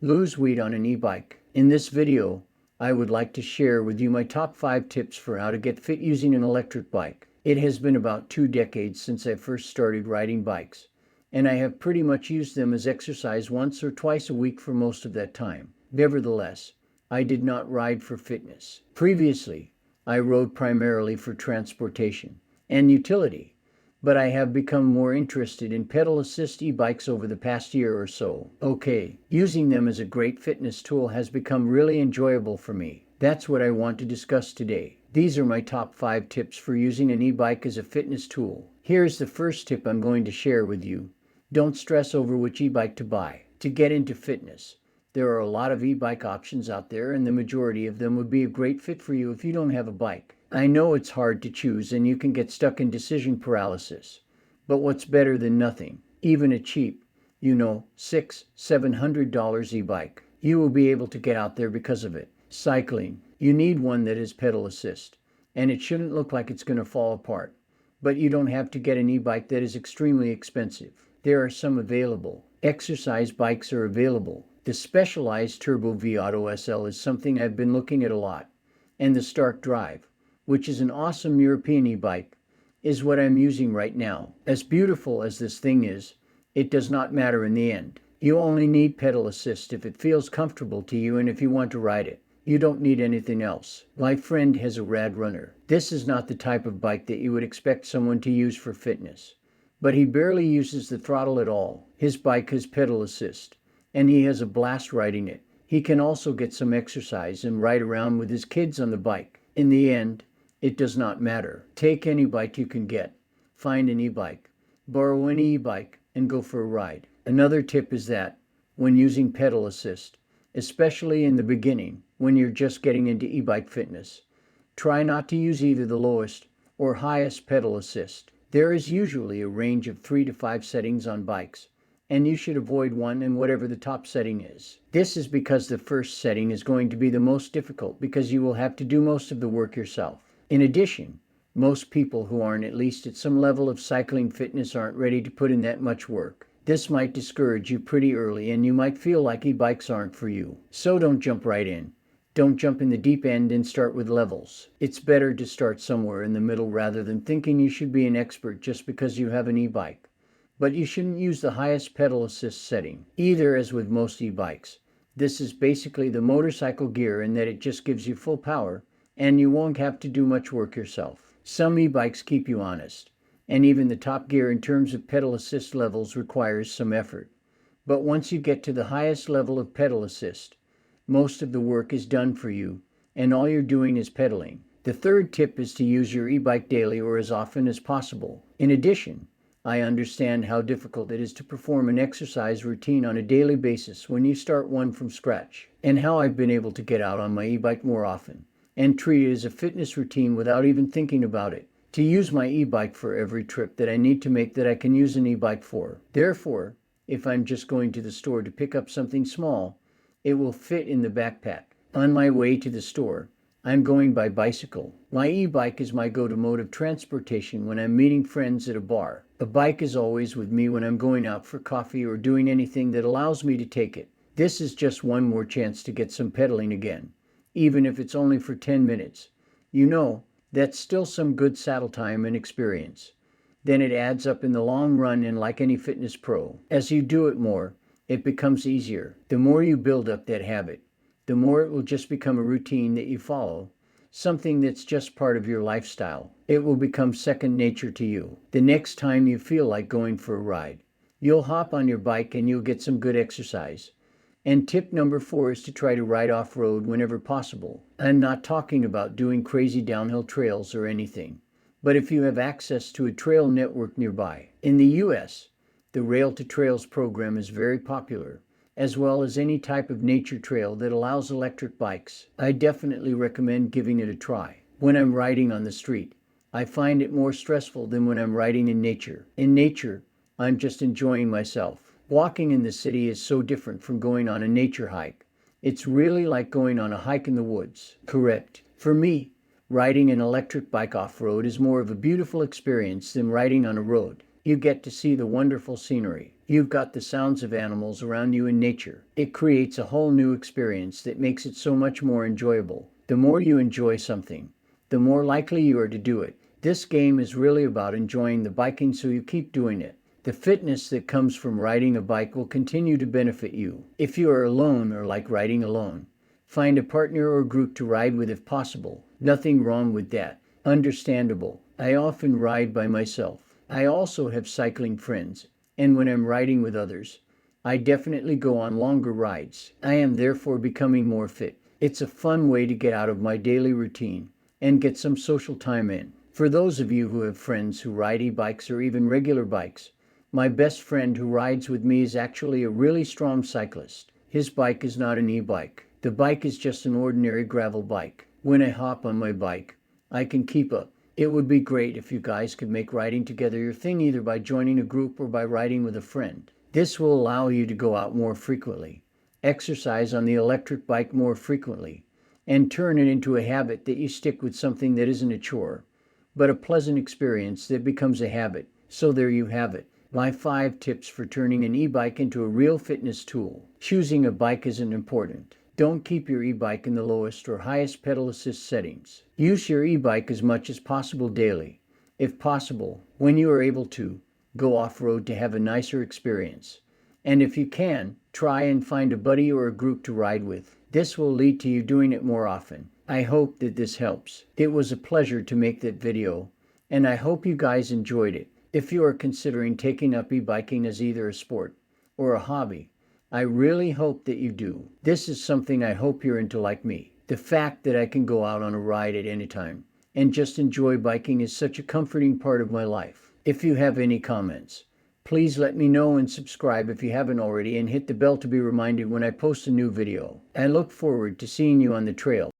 Lose weight on an e-bike. In this video, I would like to share with you my top 5 tips for how to get fit using an electric bike. It has been about 2 decades since I first started riding bikes, and I have pretty much used them as exercise once or twice a week for most of that time. Nevertheless, I did not ride for fitness. Previously, I rode primarily for transportation and utility, but I have become more interested in pedal assist e-bikes over the past year or so. Okay, using them as a great fitness tool has become really enjoyable for me. That's what I want to discuss today. These are my top 5 tips for using an e-bike as a fitness tool. Here's the first tip I'm going to share with you. Don't stress over which e-bike to buy. To get into fitness, there are a lot of e-bike options out there, and the majority of them would be a great fit for you if you don't have a bike. I know it's hard to choose and you can get stuck in decision paralysis. But what's better than nothing? Even a cheap, $600-700 e-bike. You will be able to get out there because of it. Cycling. You need one that is pedal assist, and it shouldn't look like it's going to fall apart. But you don't have to get an e-bike that is extremely expensive. There are some available. Exercise bikes are available. The Specialized Turbo V Auto SL is something I've been looking at a lot. And the Stark Drive, which is an awesome European e-bike, is what I'm using right now. As beautiful as this thing is, it does not matter in the end. You only need pedal assist if it feels comfortable to you and if you want to ride it. You don't need anything else. My friend has a Rad Runner. This is not the type of bike that you would expect someone to use for fitness, but he barely uses the throttle at all. His bike has pedal assist, and he has a blast riding it. He can also get some exercise and ride around with his kids on the bike. In the end, it does not matter. Take any bike you can get. Find an e-bike. Borrow any e-bike and go for a ride. Another tip is that, when using pedal assist, especially in the beginning, when you're just getting into e-bike fitness, try not to use either the lowest or highest pedal assist. There is usually a range of 3 to 5 settings on bikes, and you should avoid one in whatever the top setting is. This is because the first setting is going to be the most difficult because you will have to do most of the work yourself. In addition, most people who aren't at least at some level of cycling fitness aren't ready to put in that much work. This might discourage you pretty early and you might feel like e-bikes aren't for you. So don't jump right in. Don't jump in the deep end and start with levels. It's better to start somewhere in the middle rather than thinking you should be an expert just because you have an e-bike. But you shouldn't use the highest pedal assist setting, either, as with most e-bikes. This is basically the motorcycle gear in that it just gives you full power, and you won't have to do much work yourself. Some e-bikes keep you honest, and even the top gear in terms of pedal assist levels requires some effort. But once you get to the highest level of pedal assist, most of the work is done for you, and all you're doing is pedaling. The third tip is to use your e-bike daily or as often as possible. In addition, I understand how difficult it is to perform an exercise routine on a daily basis when you start one from scratch, and how I've been able to get out on my e-bike more often and treat it as a fitness routine without even thinking about it. To use my e-bike for every trip that I need to make that I can use an e-bike for. Therefore, if I'm just going to the store to pick up something small, it will fit in the backpack. On my way to the store, I'm going by bicycle. My e-bike is my go-to mode of transportation when I'm meeting friends at a bar. A bike is always with me when I'm going out for coffee or doing anything that allows me to take it. This is just one more chance to get some pedaling again, even if it's only for 10 minutes. That's still some good saddle time and experience. Then it adds up in the long run, and like any fitness pro, as you do it more, it becomes easier. The more you build up that habit, the more it will just become a routine that you follow, something that's just part of your lifestyle. It will become second nature to you. The next time you feel like going for a ride, you'll hop on your bike and you'll get some good exercise. And tip number 4 is to try to ride off-road whenever possible. I'm not talking about doing crazy downhill trails or anything, but if you have access to a trail network nearby. In the US, the Rail to Trails program is very popular, as well as any type of nature trail that allows electric bikes. I definitely recommend giving it a try. When I'm riding on the street, I find it more stressful than when I'm riding in nature. In nature, I'm just enjoying myself. Walking in the city is so different from going on a nature hike. It's really like going on a hike in the woods. Correct. For me, riding an electric bike off-road is more of a beautiful experience than riding on a road. You get to see the wonderful scenery, You've got the sounds of animals around you in nature. It creates a whole new experience that makes it so much more enjoyable. The more you enjoy something, the more likely you are to do it. This game is really about enjoying the biking, so you keep doing it. The fitness that comes from riding a bike will continue to benefit you. If you are alone or like riding alone, find a partner or group to ride with if possible. Nothing wrong with that. Understandable. I often ride by myself. I also have cycling friends, and when I'm riding with others, I definitely go on longer rides. I am therefore becoming more fit. It's a fun way to get out of my daily routine and get some social time in. For those of you who have friends who ride e-bikes or even regular bikes, my best friend who rides with me is actually a really strong cyclist. His bike is not an e-bike. The bike is just an ordinary gravel bike. When I hop on my bike, I can keep up. It would be great if you guys could make riding together your thing, either by joining a group or by riding with a friend. This will allow you to go out more frequently, exercise on the electric bike more frequently, and turn it into a habit that you stick with, something that isn't a chore, but a pleasant experience that becomes a habit. So there you have it. My 5 tips for turning an e-bike into a real fitness tool. Choosing a bike isn't important. Don't keep your e-bike in the lowest or highest pedal assist settings. Use your e-bike as much as possible daily. If possible, when you are able to, go off-road to have a nicer experience. And if you can, try and find a buddy or a group to ride with. This will lead to you doing it more often. I hope that this helps. It was a pleasure to make that video, and I hope you guys enjoyed it. If you are considering taking up e-biking as either a sport or a hobby, I really hope that you do. This is something I hope you're into like me. The fact that I can go out on a ride at any time and just enjoy biking is such a comforting part of my life. If you have any comments, please let me know, and subscribe if you haven't already, and hit the bell to be reminded when I post a new video. I look forward to seeing you on the trail.